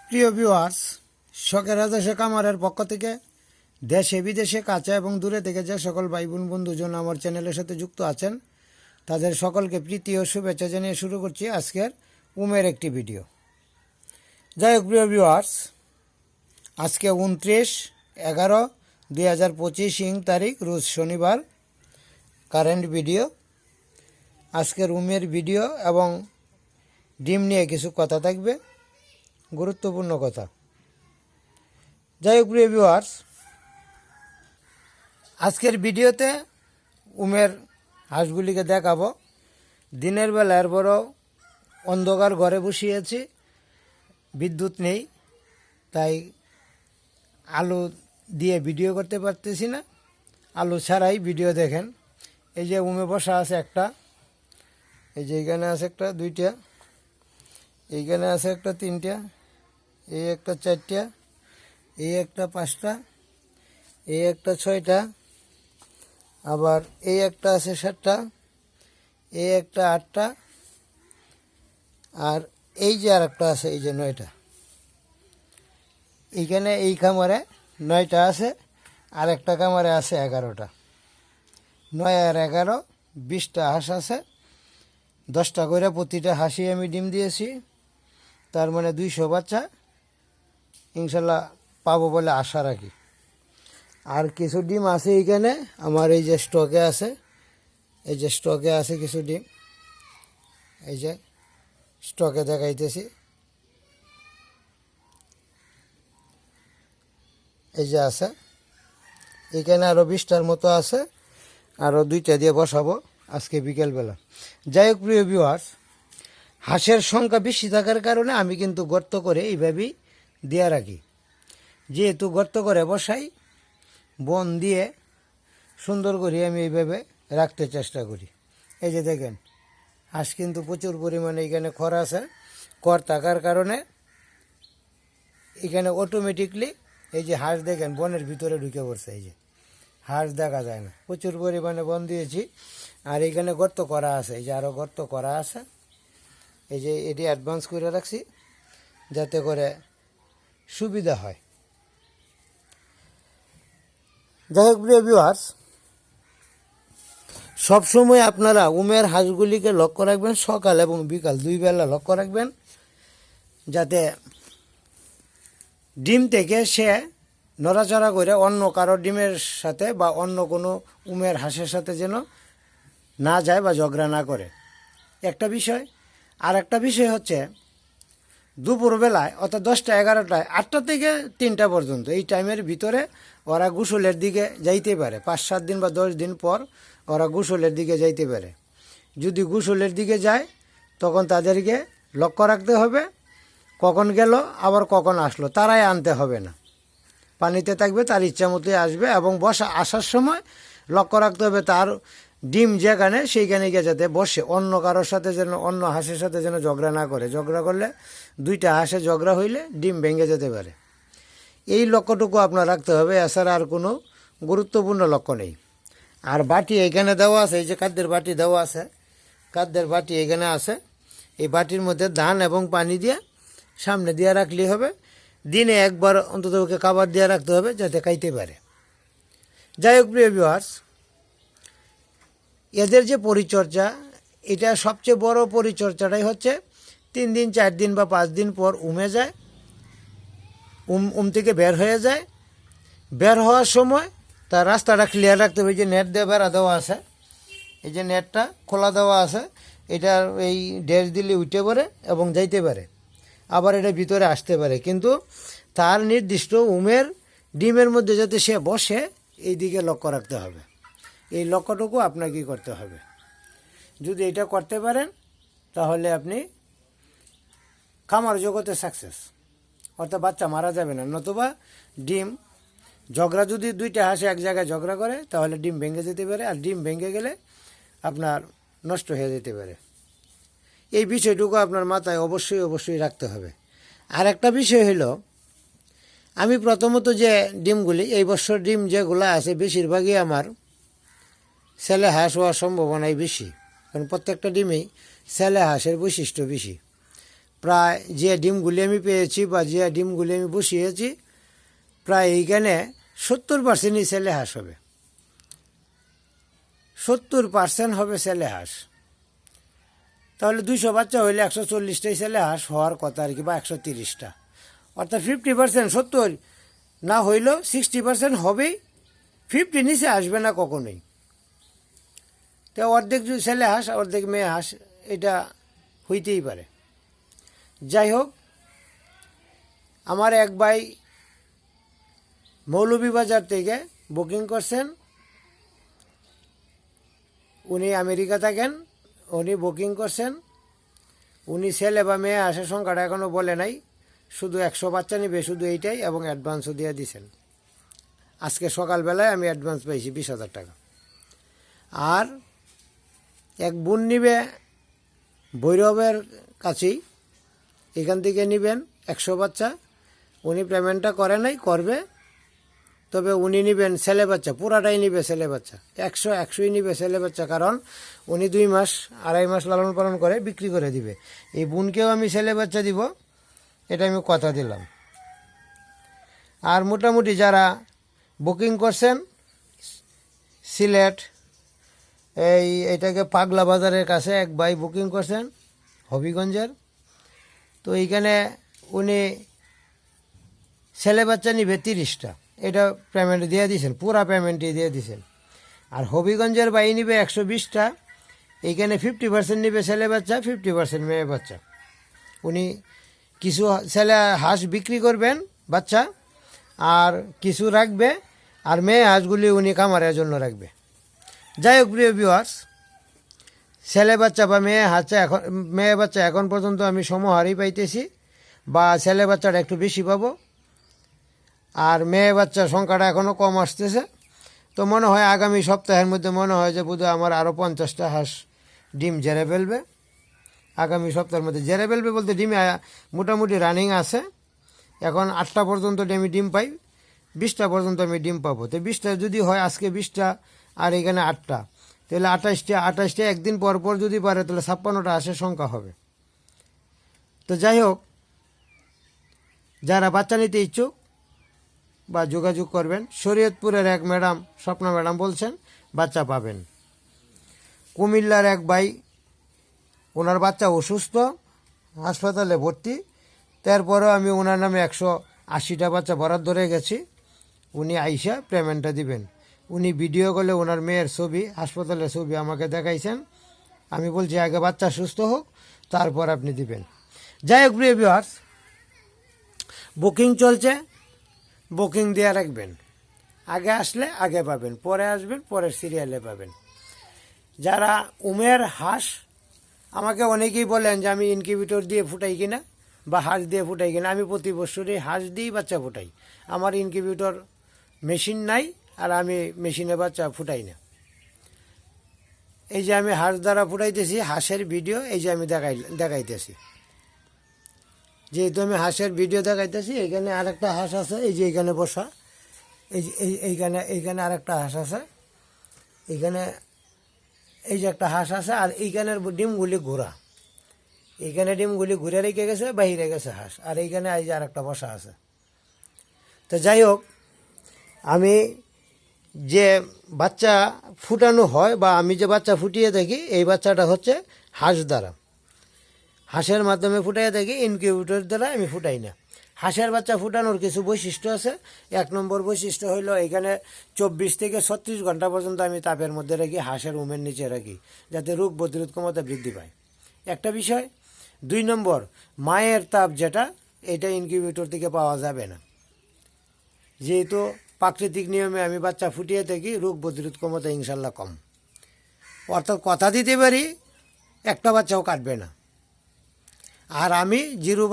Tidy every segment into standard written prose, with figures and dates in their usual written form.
প্রিয় ভিউয়ার্স, শখের রাজা কামারের পক্ষ থেকে দেশে বিদেশে কাছে এবং দূরে থেকে যে সকল ভাই বোন বন্ধুজন আমার চ্যানেলের সাথে যুক্ত আছেন তাদের সকলকে প্রীতি ও শুভেচ্ছা জানিয়ে শুরু করছি আজকের উমের একটি ভিডিও। যাই হোক প্রিয় ভিউয়ার্স, আজকে 29/11/2025 তারিখ, রোজ শনিবার। কারেন্ট ভিডিও, আজকের উমের ভিডিও এবং ডিম নিয়ে কিছু কথা থাকবে, গুরুত্বপূর্ণ কথা। যাই হোক প্রিয় ভিউয়ার্স, আজকের ভিডিওতে উমের হাঁসগুলিকে দেখাবো। দিনের বেলা এর বড় অন্ধকার ঘরে বসিয়েছি, বিদ্যুৎ নেই, তাই আলো দিয়ে ভিডিও করতে পারতেছি না। আলো ছাড়াই ভিডিও দেখেন। এই যে উমে বসা আছে একটা, এই যে এইখানে আছে একটা, দুইটা, এইখানে আছে একটা, তিনটা, এই একটা, চারটা, এই একটা, পাঁচটা, এই একটা, ছয়টা, আবার এই একটা আছে, সাতটা, এই একটা, আটটা, আর এই যে আর একটা আছে, এই যে 9টা। এইখানে এই খামারে 9টা আছে, আর একটা খামারে আছে 11টা। 9 আর 11, 20টা হাঁস আছে। 10টা করে প্রতিটা হাঁসি আমি ডিম দিয়েছি, তার মানে 200 বাচ্চা ইনশাল্লাহ পাবো বলে আশা রাখি। আর কিছু ডিম আছে এইখানে আমার, এই যে স্টকে আছে, এই যে স্টকে আছে কিছু ডিম, এই যে স্টকে দেখাইতেছি, এই যে আছে। এখানে আরও 20টার মতো আছে, আরও 2টা দিয়ে বসাবো আজকে বিকেলবেলা। যাই হোক প্রিয় ভিউয়ার্স, হাঁসের সংখ্যা বেশি থাকার কারণে আমি কিন্তু গর্ত করে এইভাবেই দিয়ে রাখি। যেহেতু গর্ত করে বসাই, বন দিয়ে সুন্দর করে আমি এইভাবে রাখতে চেষ্টা করি। এই যে দেখেন, হাঁস কিন্তু প্রচুর পরিমাণে এখানে খড় আছে। খড় থাকার কারণে এখানে অটোমেটিকলি এই যে হাঁস দেখেন বনের ভিতরে ঢুকে পড়ছে। এই যে হাঁস দেখা যায় না, প্রচুর পরিমাণে বন দিয়েছি। আর এখানে গর্ত করা আছে, এই যে আরও গর্ত করা আছে। এই যে এটি অ্যাডভান্স করে রাখছি যাতে করে সুবিধা হয়। যাই হোক প্রিয় ভিউয়ার্স, সবসময় আপনারা উমের হাঁসগুলিকে লক্ষ্য রাখবেন, সকাল এবং বিকাল 2 বেলা লক্ষ্য রাখবেন, যাতে ডিম থেকে সে নড়াচড়া করে অন্য কারো ডিমের সাথে বা অন্য কোনো উমের হাঁসের সাথে যেন না যায় বা ঝগড়া না করে, একটা বিষয়। আর একটা বিষয় হচ্ছে দুপুরবেলায়, অর্থাৎ 10টা, 11টায়, 8টা থেকে 3টা পর্যন্ত, এই টাইমের ভিতরে ওরা গোসলের দিকে যাইতে পারে। 5-7 দিন বা 10 দিন পর ওরা গোসলের দিকে যাইতে পারে। যদি গোসলের দিকে যায় তখন তাদেরকে লক্ষ্য রাখতে হবে, কখন গেল আবার কখন আসলো, তারাই আনতে হবে না। পানিতে থাকবে, তার ইচ্ছা মতোই আসবে। এবং আসার সময় লক্ষ্য রাখতে হবে তার ডিম যেখানে, সেইখানে গিয়ে যাতে বসে, অন্য কারোর সাথে যেন, অন্য হাঁসের সাথে যেন ঝগড়া না করে। ঝগড়া করলে 2টা হাঁসে ঝগড়া হইলে ডিম ভেঙে যেতে পারে। এই লক্ষ্যটুকু আপনার রাখতে হবে, এছাড়া আর কোনো গুরুত্বপূর্ণ লক্ষ্য নেই। আর বাটি এখানে দেওয়া আছে, এই যে খাদ্যের বাটি দেওয়া আছে, খাদ্যের বাটি এখানে আছে। এই বাটির মধ্যে ধান এবং পানি দিয়ে সামনে দিয়ে রাখলেই হবে। দিনে একবার অন্তত ওকে খাবার দিয়ে রাখতে হবে যাতে খাইতে পারে। যাই হোক প্রিয় ভিউয়ার্স, এদের যে পরিচর্যা, এটা সবচেয়ে বড় পরিচর্যাটাই হচ্ছে 3 দিন, 4 দিন বা 5 দিন পর উমে যায়, থেকে বের হয়ে যায়। বের হওয়ার সময় তার রাস্তাটা ক্লিয়ার রাখতে হবে। যে নেট দিয়ে বেড়া দেওয়া আছে, এই যে নেটটা খোলা দেওয়া আছে, এটা এই ড্যাশ দিলে উঠে পড়ে এবং যাইতে পারে, আবার এটা ভিতরে আসতে পারে। কিন্তু তার নির্দিষ্ট উমের ডিমের মধ্যে যাতে সে বসে, এই দিকে লক্ষ্য রাখতে হবে। এই লক্ষ্যটুকু আপনাকে করতে হবে। যদি এটা করতে পারেন তাহলে আপনি খামার জগতে সাকসেস, অর্থাৎ বাচ্চা মারা যাবে না। নতুবা ডিম ঝগড়া, যদি 2টা হাঁসে এক জায়গায় ঝগড়া করে তাহলে ডিম ভেঙে যেতে পারে, আর ডিম ভেঙে গেলে আপনার নষ্ট হয়ে যেতে পারে। এই বিষয়টুকু আপনার মাথায় অবশ্যই অবশ্যই রাখতে হবে। আর একটা বিষয় হলো, আমি প্রথমত যে ডিমগুলি, এই বছর ডিম যেগুলো আছে বেশিরভাগই আমার ছেলে হাঁস হওয়ার সম্ভাবনাই বেশি, কারণ প্রত্যেকটা ডিমেই ছেলে হাঁসের বৈশিষ্ট্য বেশি। প্রায় যে ডিমগুলি আমি পেয়েছি বা যে ডিমগুলি আমি বসিয়েছি প্রায় এইখানে 70%ই ছেলে হাঁস হবে, 70% হবে ছেলে হাঁস। তাহলে 200 বাচ্চা হইলে 140টাই ছেলে হাঁস হওয়ার কথা আর কি, বা 130টা, অর্থাৎ 50%, 70 না হইলেও 60% হবেই, 50 নিচে আসবে না কখনোই। তো অর্ধেক ছেলে হাঁস অর্ধেক মেয়ে হাঁস এটা হইতেই পারে। যাই হোক, আমার এক ভাই মৌলভীবাজার থেকে বুকিং করছেন, উনি আমেরিকা থাকেন, উনি বুকিং করছেন। উনি ছেলে বা মেয়ে হাঁসের সংখ্যাটা এখনও বলে নাই, শুধু 100 বাচ্চা নেবে, শুধু এইটাই, এবং অ্যাডভান্সও দিয়ে দিছেন। আজকে সকালবেলায় আমি অ্যাডভান্স পাইছি 20,000 টাকা। আর এক বোন নিবে ভৈরবের কাছেই, এখান থেকে নেবেন 100 বাচ্চা, উনি পেমেন্টটা করে নাই, করবে, তবে উনি নেবেন ছেলে বাচ্চা, পুরাটাই নিবে ছেলে বাচ্চা, 100ই নিবে ছেলে বাচ্চা, কারণ উনি 2 মাস 2.5 মাস লালন পালন করে বিক্রি করে দিবে। এই বোনকেও আমি ছেলে বাচ্চা দিব, এটা আমি কথা দিলাম। আর মোটামুটি যারা বুকিং করছেন সিলেট, এইটাকে পাগলা বাজারের কাছে এক ভাই বুকিং করছেন হবিগঞ্জের, তো এইখানে উনি ছেলে বাচ্চা নিবে 30টা, এটা পেমেন্ট দিয়ে দিয়েছেন, পুরা পেমেন্টই দিয়ে দিয়েছেন। আর হবিগঞ্জের ভাই নিবে 120টা, এইখানে 50% নিবে ছেলে বাচ্চা, 50% মেয়ে বাচ্চা। উনি কিছু ছেলে হাঁস বিক্রি করবেন বাচ্চা, আর কিছু রাখবে, আর মেয়ে হাঁসগুলি উনি খামারের জন্য রাখবে। যাই হোক প্রিয় ভিউয়ার্স, ছেলে বাচ্চা বা মেয়ে বাচ্চা এখন পর্যন্ত আমি সমহারই পাইতেছি, বা ছেলে বাচ্চাটা একটু বেশি পাবো, আর মেয়ে বাচ্চার সংখ্যাটা এখনও কম আসতেছে। তো মনে হয় আগামী সপ্তাহের মধ্যে মনে হয় যে বোধহয় আমার আরও 50টা হাঁস ডিম জেরে ফেলবে। আগামী সপ্তাহের মধ্যে জেরে ফেলবে বলতে ডিমে মোটামুটি রানিং আছে, এখন 8টা পর্যন্ত আমি ডিম পাই, 20টা পর্যন্ত আমি ডিম পাবো। তো 20টা যদি হয়, আজকে 20টা আর এখানে 8টা, তাহলে 28টা একদিন পর পর যদি পারে তাহলে 56টা হাঁসের সংখ্যা হবে। তো যাই হোক, যারা বাচ্চা নিতে ইচ্ছুক বা যোগাযোগ করবেন, শরীয়তপুরের এক ম্যাডাম, স্বপ্না ম্যাডাম বলছেন বাচ্চা পাবেন। কুমিল্লার এক ভাই, ওনার বাচ্চা অসুস্থ, হাসপাতালে ভর্তি, তারপরেও আমি ওনার নামে 180টা বাচ্চা বরাদ্দ ধরে গেছি, উনি আইসা পেমেন্টটা দিবেন। উনি ভিডিও কলে ওনার মেয়ের ছবি, হাসপাতালের ছবি আমাকে দেখাইছেন। আমি বলছি আগে বাচ্চা সুস্থ হোক, তারপর আপনি দিবেন। যাই হোক প্রিয় ভিউয়ার্স, বুকিং চলছে, বুকিং দিয়ে রাখবেন, আগে আসলে আগে পাবেন, পরে আসবেন পরের সিরিয়ালে পাবেন। যারা উমের হাঁস, আমাকে অনেকেই বলেন যে আমি ইনকিউবেটর দিয়ে ফুটাই কিনা বা হাঁস দিয়ে ফুটাই কিনা। আমি প্রতি বছরই হাঁস দিয়েই বাচ্চা ফুটাই, আমার ইনকিউবেটর মেশিন নাই, আর আমি মেশিনে বাচ্চা ফুটাই না। এই যে আমি হাঁস দ্বারা ফুটাইতেছি, হাঁসের ভিডিও এই যে আমি দেখাইতেছি, যেহেতু আমি হাঁসের ভিডিও দেখাইতেছি। এইখানে আরেকটা হাঁস আছে, এই যে এইখানে বসা, এই যে এইখানে আরেকটা হাঁস আছে, এইখানে এই যে একটা হাঁস আছে, আর এইখানের ডিমগুলি ঘোরা, এইখানে ডিমগুলি ঘুরে রেখে গেছে, বাহিরে গেছে হাঁস, আর এইখানে এই যে আরেকটা বসা আছে। তো যাই হোক, আমি যে বাচ্চা ফুটানো হয় বা আমি যে বাচ্চা ফুটিয়ে থাকি, এই বাচ্চাটা হচ্ছে হাঁস দ্বারা, হাঁসের মাধ্যমে ফুটাইয়া থাকি, ইনকিউবেটর দ্বারা আমি ফুটাই না। হাঁসের বাচ্চা ফুটানোর কিছু বৈশিষ্ট্য আছে। 1 নম্বর বৈশিষ্ট্য হইল, এখানে 24 থেকে 36 ঘন্টা পর্যন্ত আমি তাপের মধ্যে রাখি, হাঁসের উমের নিচে রাখি, যাতে রোগ প্রতিরোধ ক্ষমতা বৃদ্ধি পায়, একটা বিষয়। 2 নম্বর, মায়ের তাপ যেটা, এটা ইনকিউবেটর থেকে পাওয়া যাবে না, যেহেতু প্রাকৃতিক নিয়মে আমি বাচ্চা ফুটিয়ে থাকি, রোগ প্রতিরোধ ক্ষমতা ইনশাল্লাহ কম, অর্থাৎ কথা দিতে পারি একটা বাচ্চাও কাটবে না। আর আমি জিরো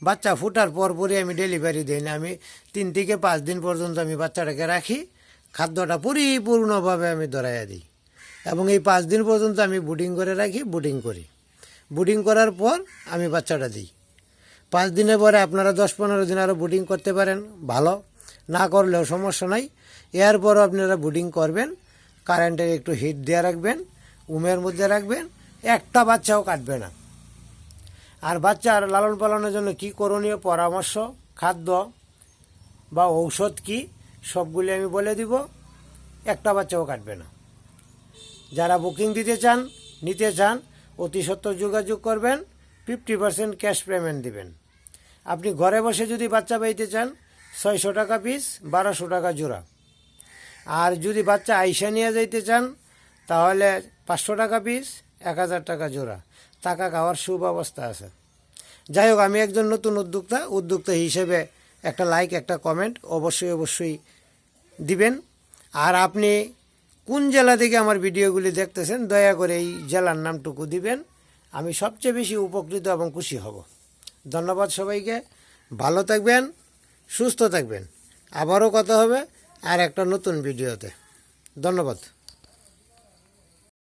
বাচ্চা ফুটার পরপরই আমি ডেলিভারি দিই না, আমি 3 থেকে 5 দিন পর্যন্ত আমি বাচ্চাটাকে রাখি, খাদ্যটা পরিপূর্ণভাবে আমি ধরাইয়া দিই, এবং এই 5 দিন পর্যন্ত আমি বুডিং করে রাখি, বুডিং করার পর আমি বাচ্চাটা দিই। 5 দিনের পরে আপনারা 10-15 দিন আরও বুডিং করতে পারেন, ভালো, না করলেও সমস্যা নাই। এরপরও আপনারা বুডিং করবেন, কারেন্টের একটু হিট দিয়ে রাখবেন, উমের মধ্যে রাখবেন, একটা বাচ্চাও কাটবে না। আর বাচ্চার লালন পালনের জন্য কি করণীয় পরামর্শ, খাদ্য বা ঔষধ কি, সবগুলি আমি বলে দিব। একটা বাচ্চাও কাটবে না। যারা বুকিং দিতে চান, নিতে চান, অতি সত্বর যোগাযোগ করবেন। 50% ক্যাশ পেমেন্ট দিবেন। আপনি ঘরে বসে যদি বাচ্চা পাইতে চান 600 টাকা পিস, 1200 টাকা জোড়া। আর যদি বাচ্চা আইসা নিয়ে যাইতে চান তাহলে 500 টাকা পিস, 1000 টাকা জোড়া। টাকা খাওয়ার সুব্যবস্থা আছে। যাই হোক, আমি একজন নতুন উদ্যোক্তা হিসেবে একটা লাইক, একটা কমেন্ট অবশ্যই দিবেন। আর আপনি কোন জেলা থেকে আমার ভিডিওগুলি দেখতেছেন দয়া করে এই জেলার নামটুকু দিবেন। আমি সবচেয়ে বেশি উপকৃত এবং খুশি হব। ধন্যবাদ সবাইকে। ভালো থাকবেন, সুস্থ থাকবেন। আবারও কথা হবে আর একটা নতুন ভিডিওতে। ধন্যবাদ।